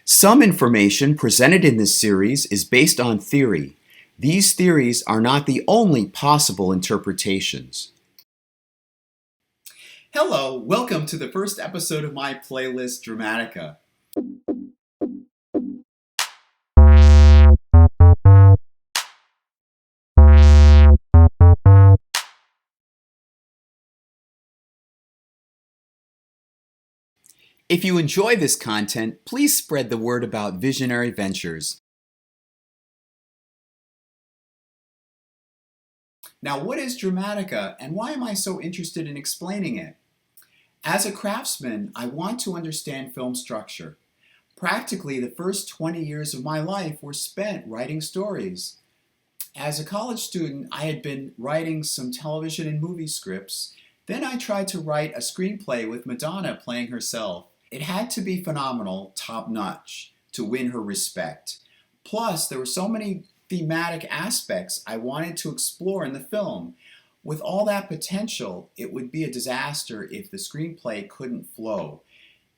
Some information presented in this series is based on theory. These theories are not the only possible interpretations. Hello, welcome to the first episode of my playlist, Dramatica. If you enjoy this content, please spread the word about visionary ventures. Now, what is Dramatica and why am I so interested in explaining it? As a craftsman, I want to understand film structure. Practically, the first 20 years of my life were spent writing stories. As a college student, I had been writing some television and movie scripts. Then I tried to write a screenplay with Madonna playing herself. It had to be phenomenal, top-notch, to win her respect. Plus, there were so many thematic aspects I wanted to explore in the film. With all that potential, it would be a disaster if the screenplay couldn't flow,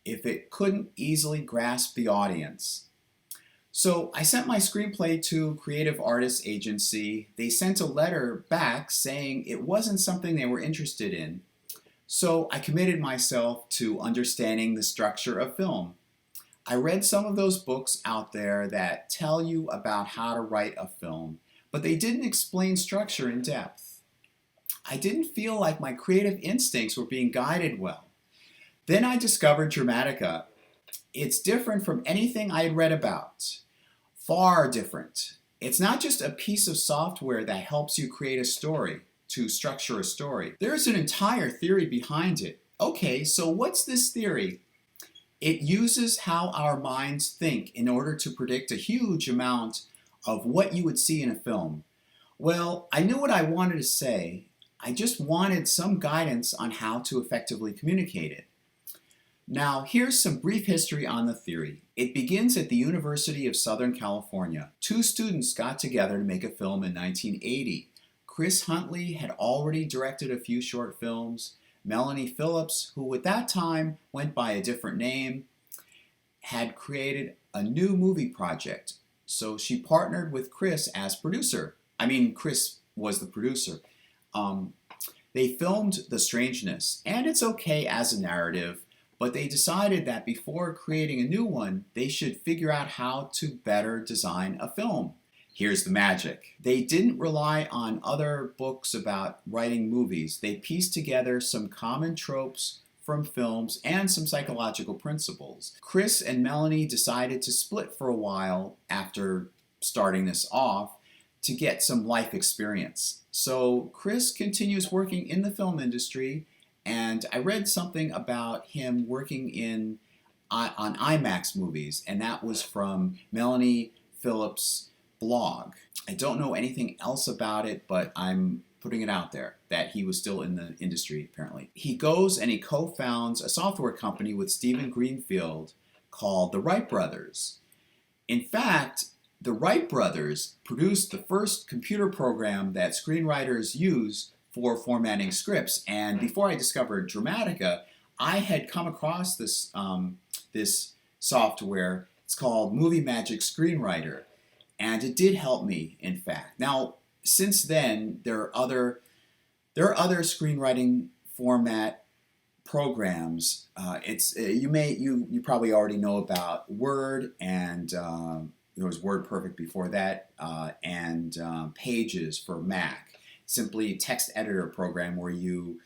if it couldn't easily grasp the audience. So I sent my screenplay to Creative Artists Agency. They sent a letter back saying it wasn't something they were interested in. So I committed myself to understanding the structure of film. I read some of those books out there that tell you about how to write a film, but they didn't explain structure in depth. I didn't feel like my creative instincts were being guided well. Then I discovered Dramatica. It's different from anything I had read about. Far different. It's not just a piece of software that helps you create a story, to structure a story. There's an entire theory behind it. Okay, so what's this theory? It uses how our minds think in order to predict a huge amount of what you would see in a film. Well, I knew what I wanted to say. I just wanted some guidance on how to effectively communicate it. Now, here's some brief history on the theory. It begins at the University of Southern California. Two students got together to make a film in 1980. Chris Huntley had already directed a few short films. Melanie Phillips, who at that time went by a different name, had created a new movie project. So she partnered with Chris as producer. Chris was the producer. They filmed The Strangeness, and it's okay as a narrative, but they decided that before creating a new one, they should figure out how to better design a film. Here's the magic. They didn't rely on other books about writing movies. They pieced together some common tropes from films and some psychological principles. Chris and Melanie decided to split for a while after starting this off to get some life experience. So Chris continues working in the film industry, and I read something about him working on IMAX movies, and that was from Melanie Phillips' blog. I don't know anything else about it, but I'm putting it out there that he was still in the industry, apparently. He goes and he co-founds a software company with Stephen Greenfield called the Wright Brothers. In fact, the Wright Brothers produced the first computer program that screenwriters use for formatting scripts. And before I discovered Dramatica, I had come across this software. It's called Movie Magic Screenwriter. And it did help me, in fact. Now, since then, there are other screenwriting format programs. You probably already know about Word, and there was WordPerfect before that, and Pages for Mac. Simply text editor program where you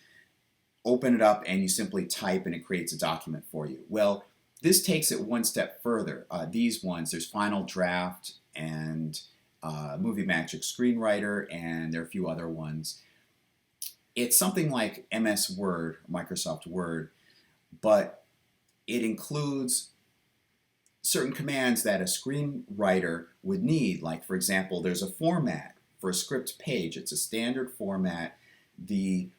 open it up and you simply type and it creates a document for you. Well, this takes it one step further. These ones, there's Final Draft and Movie Magic Screenwriter, and there are a few other ones. It's something like MS Word, Microsoft Word, but it includes certain commands that a screenwriter would need. Like, for example, there's a format for a script page. It's a standard format. The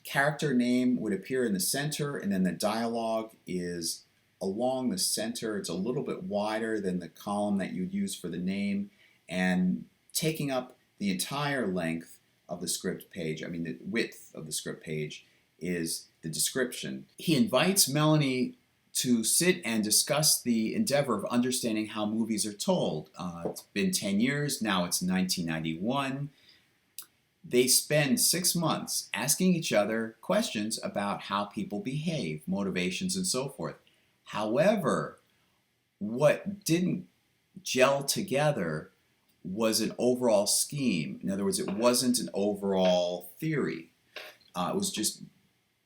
character name would appear in the center, and then the dialogue is along the center. It's a little bit wider than the column that you'd use for the name, and taking up the entire length of the script page, the width of the script page, is the description. He invites Melanie to sit and discuss the endeavor of understanding how movies are told. It's been 10 years, now it's 1991. They spend 6 months asking each other questions about how people behave, motivations, and so forth. However, what didn't gel together was an overall scheme. In other words, it wasn't an overall theory. It was just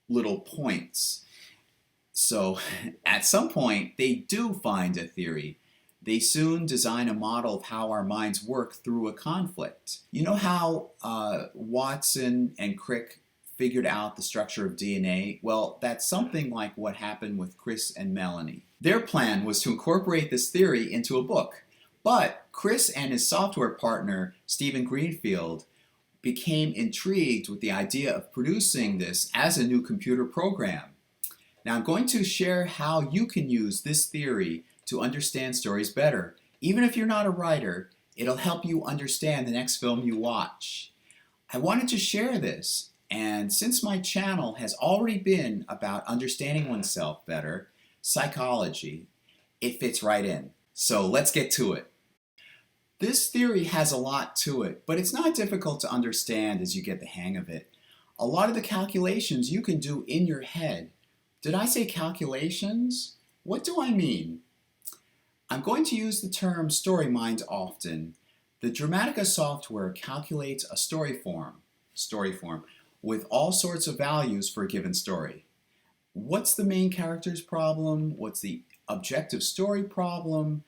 little points. So at some point, they do find a theory. They soon design a model of how our minds work through a conflict. You know how Watson and Crick figured out the structure of DNA? Well, that's something like what happened with Chris and Melanie. Their plan was to incorporate this theory into a book. But Chris and his software partner, Stephen Greenfield, became intrigued with the idea of producing this as a new computer program. Now I'm going to share how you can use this theory to understand stories better. Even if you're not a writer, it'll help you understand the next film you watch. I wanted to share this, and since my channel has already been about understanding oneself better, psychology, it fits right in. So let's get to it. This theory has a lot to it, but it's not difficult to understand as you get the hang of it. A lot of the calculations you can do in your head. Did I say calculations? What do I mean? I'm going to use the term story mind often. The Dramatica software calculates a story form with all sorts of values for a given story. What's the main character's problem? What's the objective story problem?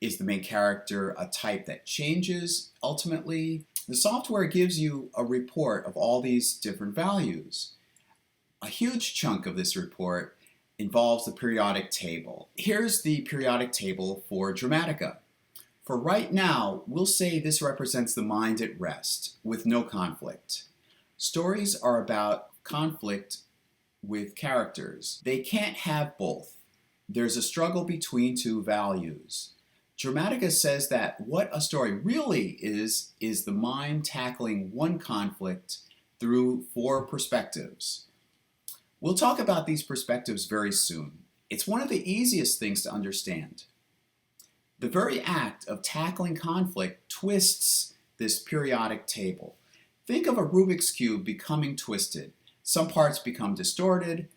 Is the main character a type that changes ultimately? The software gives you a report of all these different values. A huge chunk of this report involves the periodic table. Here's the periodic table for Dramatica. For right now, we'll say this represents the mind at rest, with no conflict. Stories are about conflict with characters. They can't have both. There's a struggle between two values. Dramatica says that what a story really is the mind tackling one conflict through 4 perspectives. We'll talk about these perspectives very soon. It's one of the easiest things to understand. The very act of tackling conflict twists this periodic table. Think of a Rubik's Cube becoming twisted. Some parts become distorted.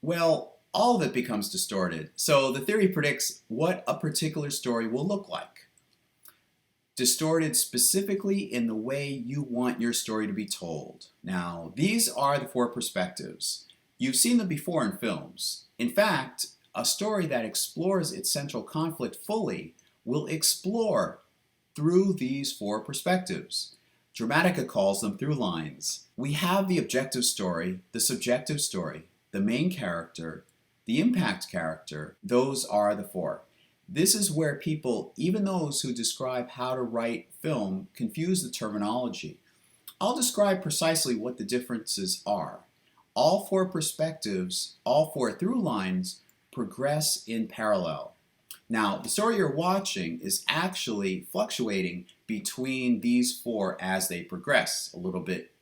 Well, all of it becomes distorted. So the theory predicts what a particular story will look like. Distorted specifically in the way you want your story to be told. Now, these are the 4 perspectives. You've seen them before in films. In fact, a story that explores its central conflict fully will explore through these 4 perspectives. Dramatica calls them through lines. We have the objective story, the subjective story, the main character, the impact character. Those are the 4. This is where people, even those who describe how to write film, confuse the terminology. I'll describe precisely what the differences are. All 4 perspectives, all 4 through lines, progress in parallel. Now, the story you're watching is actually fluctuating between these 4 as they progress. A little bit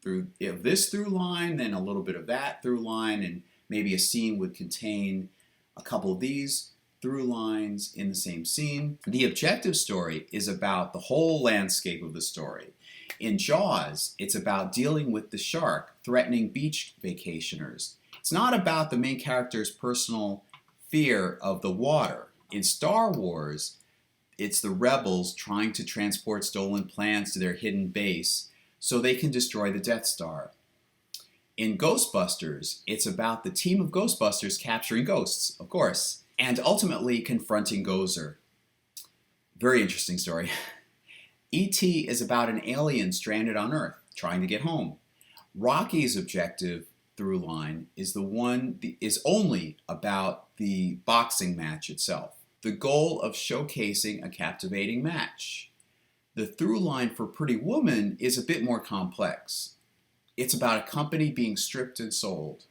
through this through line, then a little bit of that through line, and maybe a scene would contain a couple of these through lines in the same scene. The objective story is about the whole landscape of the story. In Jaws, it's about dealing with the shark threatening beach vacationers. It's not about the main character's personal fear of the water. In Star Wars, it's the rebels trying to transport stolen plans to their hidden base so they can destroy the Death Star. In Ghostbusters, it's about the team of Ghostbusters capturing ghosts, of course, and ultimately confronting Gozer. Very interesting story. E.T. is about an alien stranded on Earth, trying to get home. Rocky's objective through line is only about the boxing match itself, the goal of showcasing a captivating match. The through line for Pretty Woman is a bit more complex. It's about a company being stripped and sold.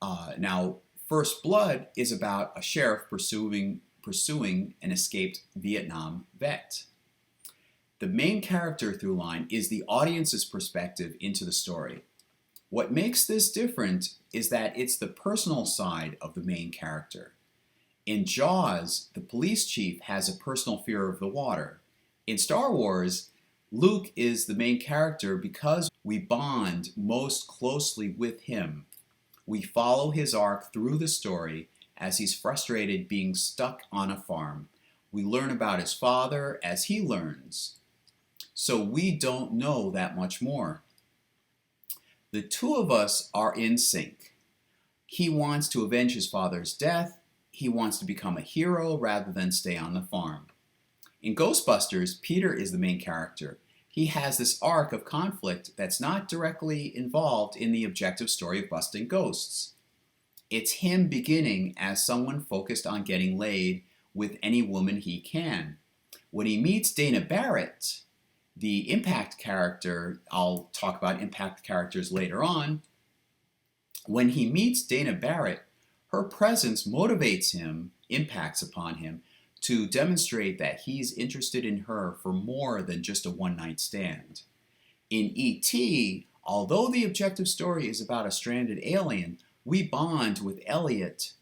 Now, First Blood is about a sheriff pursuing an escaped Vietnam vet. The main character through line is the audience's perspective into the story. What makes this different is that it's the personal side of the main character. In Jaws, the police chief has a personal fear of the water. In Star Wars, Luke is the main character because we bond most closely with him. We follow his arc through the story as he's frustrated being stuck on a farm. We learn about his father as he learns. So we don't know that much more. The two of us are in sync. He wants to avenge his father's death. He wants to become a hero rather than stay on the farm. In Ghostbusters, Peter is the main character. He has this arc of conflict that's not directly involved in the objective story of busting ghosts. It's him beginning as someone focused on getting laid with any woman he can. When he meets Dana Barrett, the impact character, I'll talk about impact characters later on. When he meets Dana Barrett, her presence motivates him, impacts upon him, to demonstrate that he's interested in her for more than just a one-night stand. In E.T., although the objective story is about a stranded alien, we bond with Elliot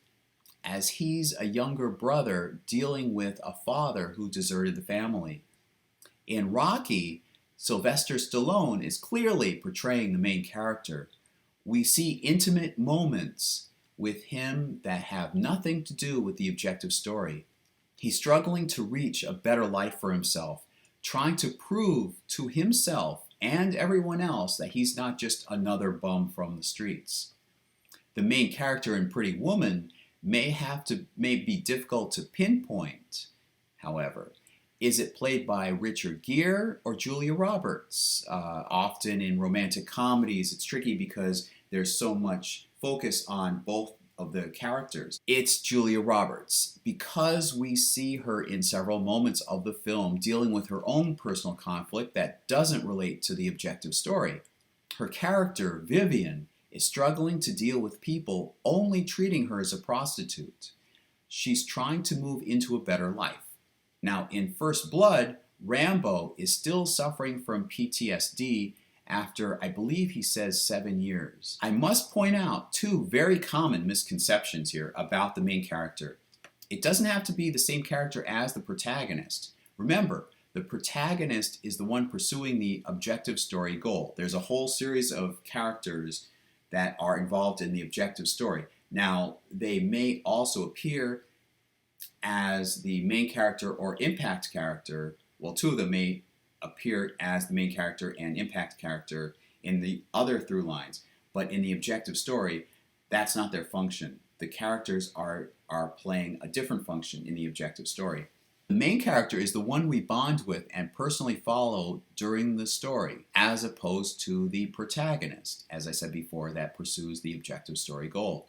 as he's a younger brother dealing with a father who deserted the family. In Rocky, Sylvester Stallone is clearly portraying the main character. We see intimate moments with him that have nothing to do with the objective story. He's struggling to reach a better life for himself, trying to prove to himself and everyone else that he's not just another bum from the streets. The main character in Pretty Woman may be difficult to pinpoint, however. Is it played by Richard Gere or Julia Roberts? Often in romantic comedies, it's tricky because there's so much focus on both of the characters. It's Julia Roberts because we see her in several moments of the film dealing with her own personal conflict that doesn't relate to the objective story. Her character, Vivian, is struggling to deal with people only treating her as a prostitute. She's trying to move into a better life. Now, in First Blood, Rambo is still suffering from PTSD after, I believe he says, 7 years. I must point out two very common misconceptions here about the main character. It doesn't have to be the same character as the protagonist. Remember, the protagonist is the one pursuing the objective story goal. There's a whole series of characters that are involved in the objective story. Now, they may also appear as the main character or impact character. Well, two of them may appear as the main character and impact character in the other through lines. But in the objective story, that's not their function. The characters are playing a different function in the objective story. The main character is the one we bond with and personally follow during the story, as opposed to the protagonist, as I said before, that pursues the objective story goal.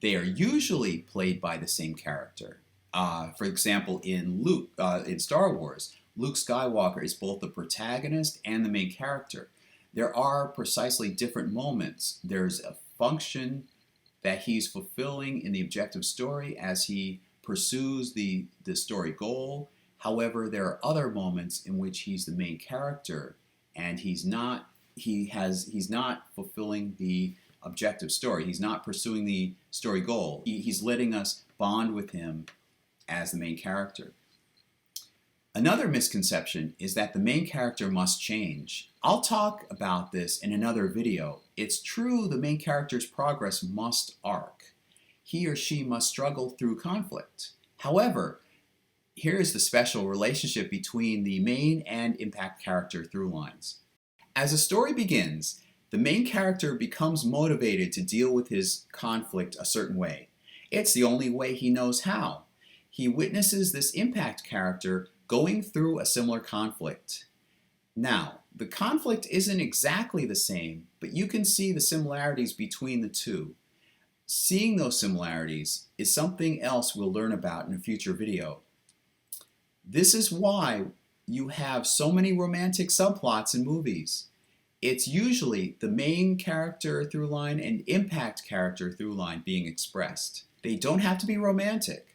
They are usually played by the same character. For example, in Star Wars, Luke Skywalker is both the protagonist and the main character. There are precisely different moments. There's a function that he's fulfilling in the objective story as he pursues the story goal. However, there are other moments in which he's the main character and he's not fulfilling the objective story. He's not pursuing the story goal. He's letting us bond with him as the main character. Another misconception is that the main character must change. I'll talk about this in another video. It's true the main character's progress must arc. He or she must struggle through conflict. However, here is the special relationship between the main and impact character through lines. As a story begins, the main character becomes motivated to deal with his conflict a certain way. It's the only way he knows how. He witnesses this impact character going through a similar conflict. Now, the conflict isn't exactly the same, but you can see the similarities between the two. Seeing those similarities is something else we'll learn about in a future video. This is why you have so many romantic subplots in movies. It's usually the main character through line and impact character through line being expressed. They don't have to be romantic.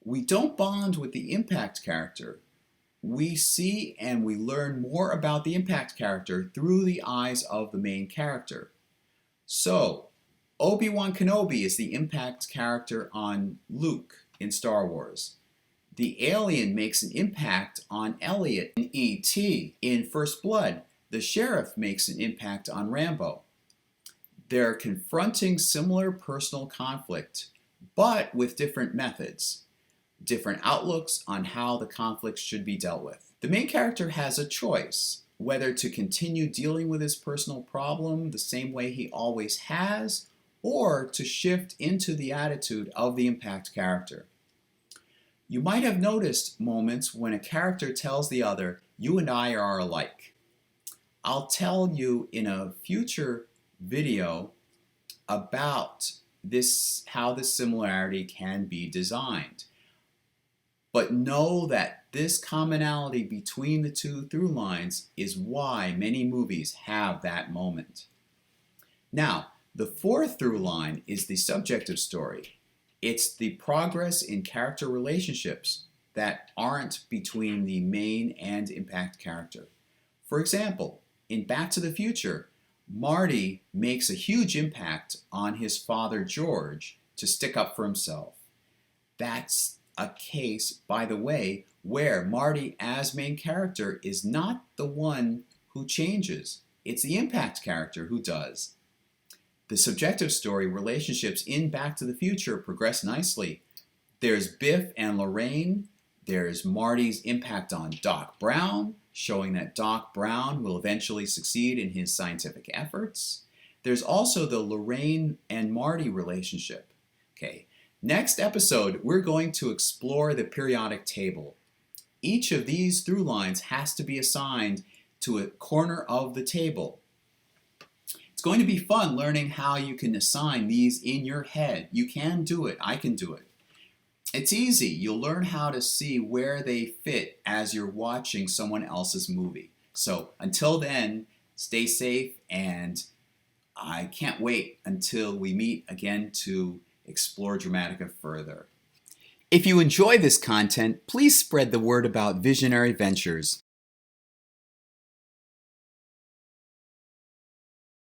We don't bond with the impact character. we see and we learn more about the impact character through the eyes of the main character. So, Obi-Wan Kenobi is the impact character on Luke in Star Wars. The alien makes an impact on Elliot in E.T. In First Blood. The sheriff makes an impact on Rambo. They're confronting similar personal conflict, but with different methods, different outlooks on how the conflict should be dealt with. The main character has a choice whether to continue dealing with his personal problem the same way he always has, or to shift into the attitude of the impact character. You might have noticed moments when a character tells the other, "You and I are alike." I'll tell you in a future video about this, how this similarity can be designed. But know that this commonality between the two through lines is why many movies have that moment. Now, the fourth through line is the subjective story. It's the progress in character relationships that aren't between the main and impact character. For example, in Back to the Future, Marty makes a huge impact on his father George to stick up for himself. That's a case, by the way, where Marty as main character is not the one who changes. It's the impact character who does. The subjective story relationships in Back to the Future progress nicely. There's Biff and Lorraine. There's Marty's impact on Doc Brown, showing that Doc Brown will eventually succeed in his scientific efforts. There's also the Lorraine and Marty relationship. Okay. Next episode, we're going to explore the periodic table. Each of these through lines has to be assigned to a corner of the table. It's going to be fun learning how you can assign these in your head. You can do it. I can do it. It's easy. You'll learn how to see where they fit as you're watching someone else's movie. So until then, stay safe, and I can't wait until we meet again to explore Dramatica further. If you enjoy this content, please spread the word about Visionary Ventures.